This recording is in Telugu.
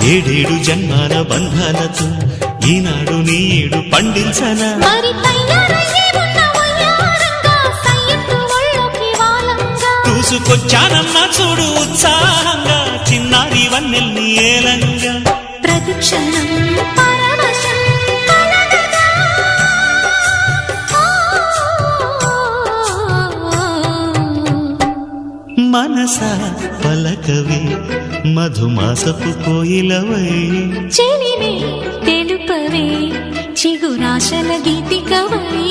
ఏడేడు జన్మాల బంధాలతో ఈనాడు నీడు పండించనా చూసుకొచ్చానమ్మా చూడు ఉత్సాహంగా చిన్నారి వన్నెల్ని ఏలంగా ప్రతిక్షణం మనసా పలకవే మధుమాసపు కోయిలవై చెలివే తెలుపవే చిగురాశల గీతికవై